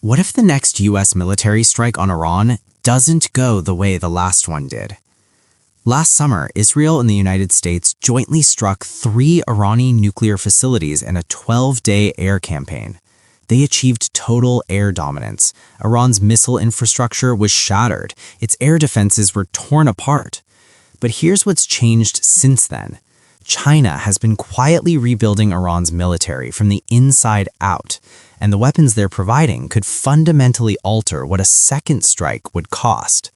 What if the next US military strike on Iran doesn't go the way the last one did? Last summer, Israel and the United States jointly struck 3 Iranian nuclear facilities in a 12-day air campaign. They achieved total air dominance. Iran's missile infrastructure was shattered. Its air defenses were torn apart. But here's what's changed since then. China has been quietly rebuilding Iran's military from the inside out, and the weapons they're providing could fundamentally alter what a second strike would cost.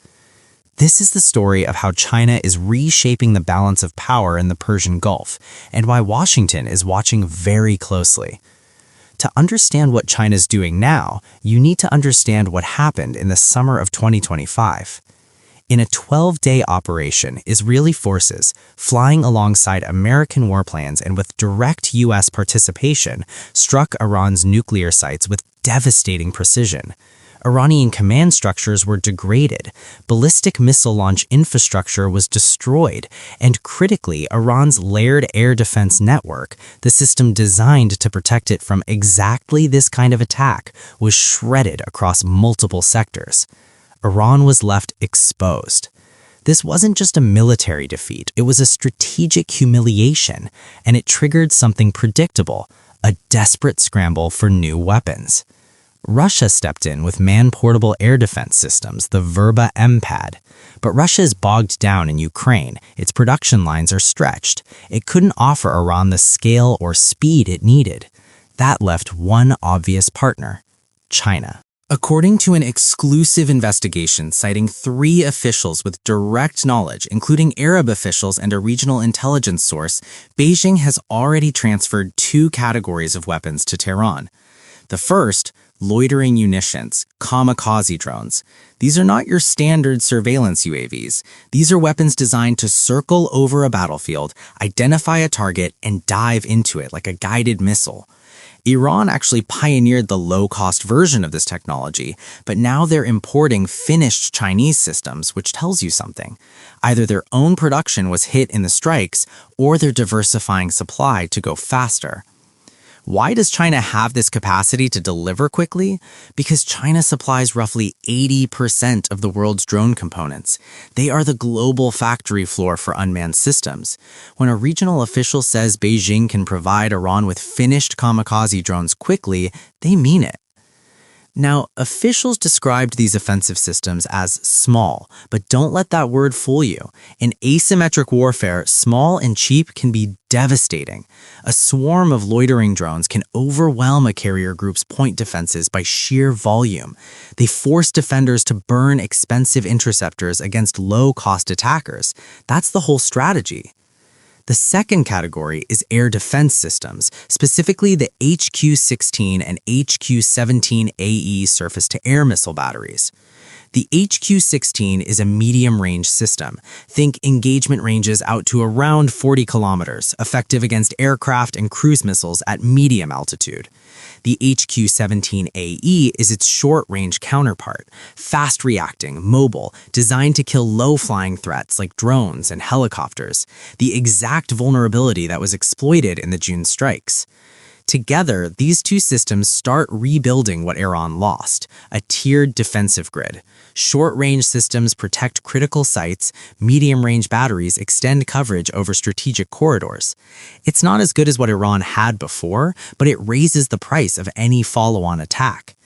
This is the story of how China is reshaping the balance of power in the Persian Gulf, and why Washington is watching very closely. To understand what China's doing now, you need to understand what happened in the summer of 2025. In a 12-day operation, Israeli forces, flying alongside American warplanes and with direct U.S. participation, struck Iran's nuclear sites with devastating precision. Iranian command structures were degraded, ballistic missile launch infrastructure was destroyed, and critically, Iran's layered air defense network, the system designed to protect it from exactly this kind of attack, was shredded across multiple sectors. Iran was left exposed. This wasn't just a military defeat, it was a strategic humiliation, and it triggered something predictable, a desperate scramble for new weapons. Russia stepped in with man-portable air defense systems, the Verba MPAD. But Russia is bogged down in Ukraine. Its production lines are stretched. It couldn't offer Iran the scale or speed it needed. That left one obvious partner: China. According to an exclusive investigation citing 3 officials with direct knowledge, including Arab officials and a regional intelligence source, Beijing has already transferred 2 categories of weapons to Tehran. The first, loitering munitions, Kamikaze drones. These are not your standard surveillance UAVs. These are weapons designed to circle over a battlefield, identify a target, and dive into it like a guided missile. Iran actually pioneered the low-cost version of this technology, but now they're importing finished Chinese systems, which tells you something. Either their own production was hit in the strikes, or they're diversifying supply to go faster. Why does China have this capacity to deliver quickly? Because China supplies roughly 80% of the world's drone components. They are the global factory floor for unmanned systems. When a regional official says Beijing can provide Iran with finished kamikaze drones quickly, they mean it. Now, officials described these offensive systems as small, but don't let that word fool you. In asymmetric warfare, small and cheap can be devastating. A swarm of loitering drones can overwhelm a carrier group's point defenses by sheer volume. They force defenders to burn expensive interceptors against low-cost attackers. That's the whole strategy. The second category is air defense systems, specifically the HQ-16 and HQ-17AE surface-to-air missile batteries. The HQ-16 is a medium-range system. Think engagement ranges out to around 40 kilometers, effective against aircraft and cruise missiles at medium altitude. The HQ-17AE is its short-range counterpart, fast-reacting, mobile, designed to kill low-flying threats like drones and helicopters, the exact vulnerability that was exploited in the June strikes. Together, these 2 systems start rebuilding what Iran lost, a tiered defensive grid. Short-range systems protect critical sites, medium-range batteries extend coverage over strategic corridors. It's not as good as what Iran had before, but it raises the price of any follow-on attack.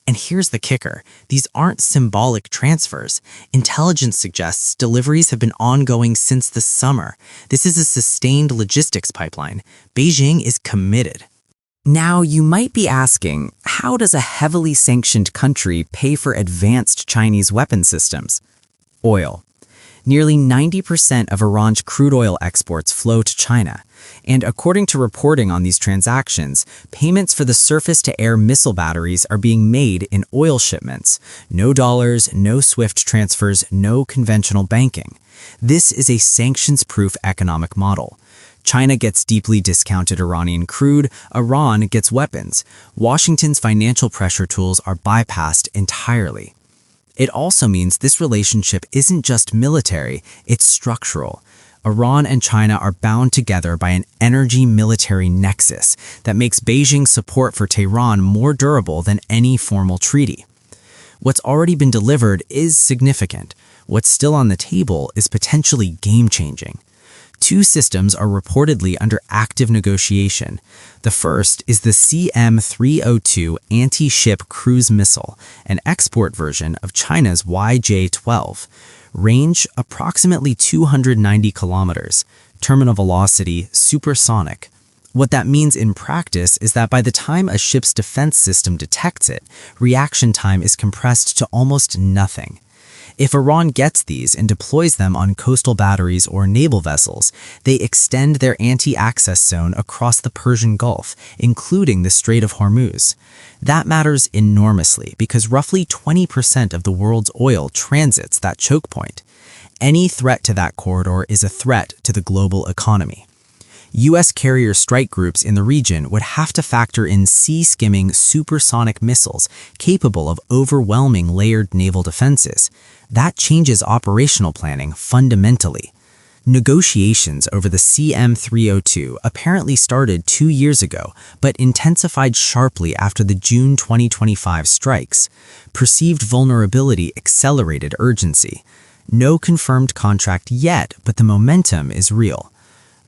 And here's the kicker. These aren't symbolic transfers. Intelligence suggests deliveries have been ongoing since the summer. This is a sustained logistics pipeline. Beijing is committed. Now, you might be asking, how does a heavily sanctioned country pay for advanced Chinese weapon systems? Oil. Nearly 90% of Iran's crude oil exports flow to China, and according to reporting on these transactions, payments for the surface-to-air missile batteries are being made in oil shipments. No dollars, no SWIFT transfers, no conventional banking. This is a sanctions-proof economic model. China gets deeply discounted Iranian crude, Iran gets weapons. Washington's financial pressure tools are bypassed entirely. It also means this relationship isn't just military, it's structural. Iran and China are bound together by an energy-military nexus that makes Beijing's support for Tehran more durable than any formal treaty. What's already been delivered is significant. What's still on the table is potentially game-changing. Two systems are reportedly under active negotiation. The first is the CM-302 anti-ship cruise missile, an export version of China's YJ-12. Range approximately 290 kilometers. Terminal velocity supersonic. What that means in practice is that by the time a ship's defense system detects it, reaction time is compressed to almost nothing. If Iran gets these and deploys them on coastal batteries or naval vessels, they extend their anti-access zone across the Persian Gulf, including the Strait of Hormuz. That matters enormously because roughly 20% of the world's oil transits that choke point. Any threat to that corridor is a threat to the global economy. U.S. carrier strike groups in the region would have to factor in sea-skimming supersonic missiles capable of overwhelming layered naval defenses. That changes operational planning fundamentally. Negotiations over the CM-302 apparently started 2 years ago, but intensified sharply after the June 2025 strikes. Perceived vulnerability accelerated urgency. No confirmed contract yet, but the momentum is real.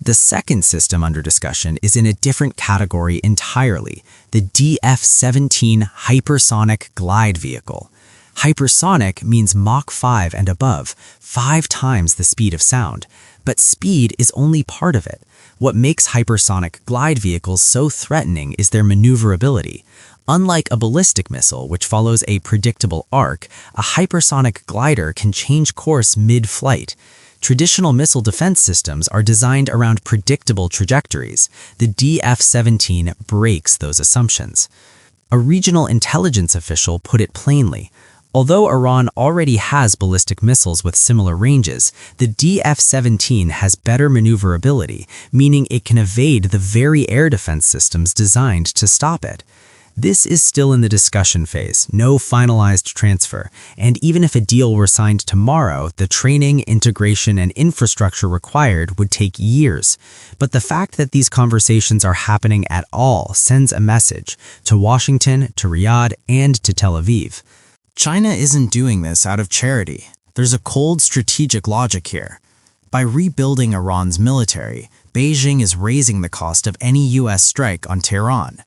The second system under discussion is in a different category entirely, the DF-17 Hypersonic Glide Vehicle. Hypersonic means Mach 5 and above, 5 times the speed of sound. But speed is only part of it. What makes hypersonic glide vehicles so threatening is their maneuverability. Unlike a ballistic missile, which follows a predictable arc, a hypersonic glider can change course mid-flight. Traditional missile defense systems are designed around predictable trajectories. The DF-17 breaks those assumptions. A regional intelligence official put it plainly. Although Iran already has ballistic missiles with similar ranges, the DF-17 has better maneuverability, meaning it can evade the very air defense systems designed to stop it. This is still in the discussion phase, no finalized transfer, and even if a deal were signed tomorrow, the training, integration, and infrastructure required would take years. But the fact that these conversations are happening at all sends a message to Washington, to Riyadh, and to Tel Aviv. China isn't doing this out of charity. There's a cold strategic logic here. By rebuilding Iran's military, Beijing is raising the cost of any U.S. strike on Tehran.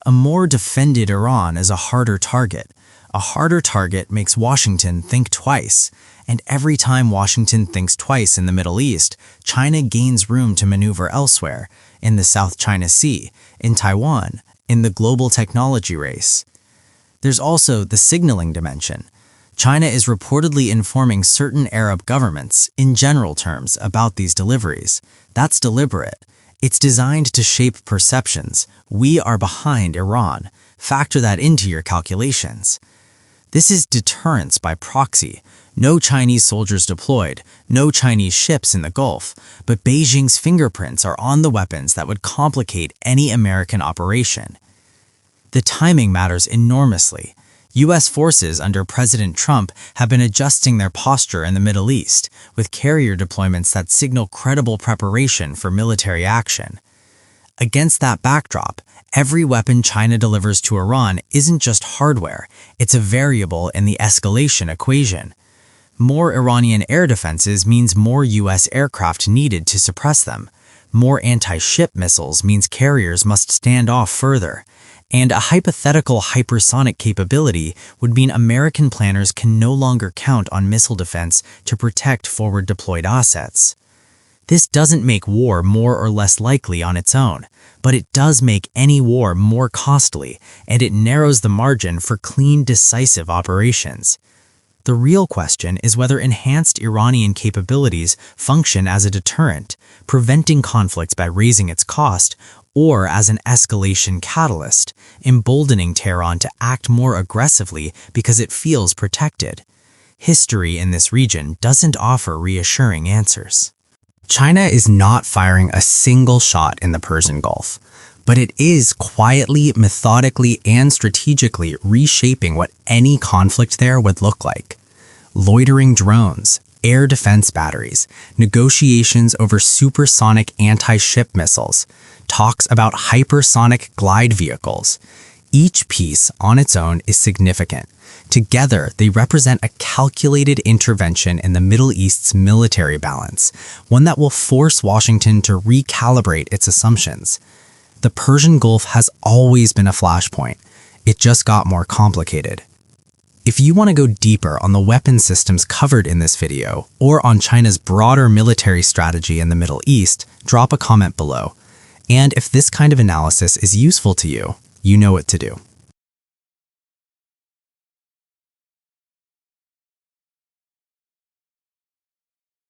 A more defended Iran is a harder target. A harder target makes Washington think twice. And every time Washington thinks twice in the Middle East, China gains room to maneuver elsewhere, in the South China Sea, in Taiwan, in the global technology race. There's also the signaling dimension. China is reportedly informing certain Arab governments, in general terms, about these deliveries. That's deliberate. It's designed to shape perceptions. We are behind Iran. Factor that into your calculations. This is deterrence by proxy. No Chinese soldiers deployed, no Chinese ships in the Gulf, but Beijing's fingerprints are on the weapons that would complicate any American operation. The timing matters enormously. U.S. forces under President Trump have been adjusting their posture in the Middle East, with carrier deployments that signal credible preparation for military action. Against that backdrop, every weapon China delivers to Iran isn't just hardware, it's a variable in the escalation equation. More Iranian air defenses means more U.S. aircraft needed to suppress them. More anti-ship missiles means carriers must stand off further. And a hypothetical hypersonic capability would mean American planners can no longer count on missile defense to protect forward-deployed assets. This doesn't make war more or less likely on its own, but it does make any war more costly, and it narrows the margin for clean, decisive operations. The real question is whether enhanced Iranian capabilities function as a deterrent, preventing conflicts by raising its cost, or as an escalation catalyst, emboldening Tehran to act more aggressively because it feels protected. History in this region doesn't offer reassuring answers. China is not firing a single shot in the Persian Gulf, but it is quietly, methodically, and strategically reshaping what any conflict there would look like. Loitering drones, air defense batteries, negotiations over supersonic anti-ship missiles, talks about hypersonic glide vehicles. Each piece on its own is significant. Together, they represent a calculated intervention in the Middle East's military balance, one that will force Washington to recalibrate its assumptions. The Persian Gulf has always been a flashpoint. It just got more complicated. If you want to go deeper on the weapon systems covered in this video, or on China's broader military strategy in the Middle East, drop a comment below. And if this kind of analysis is useful to you, you know what to do.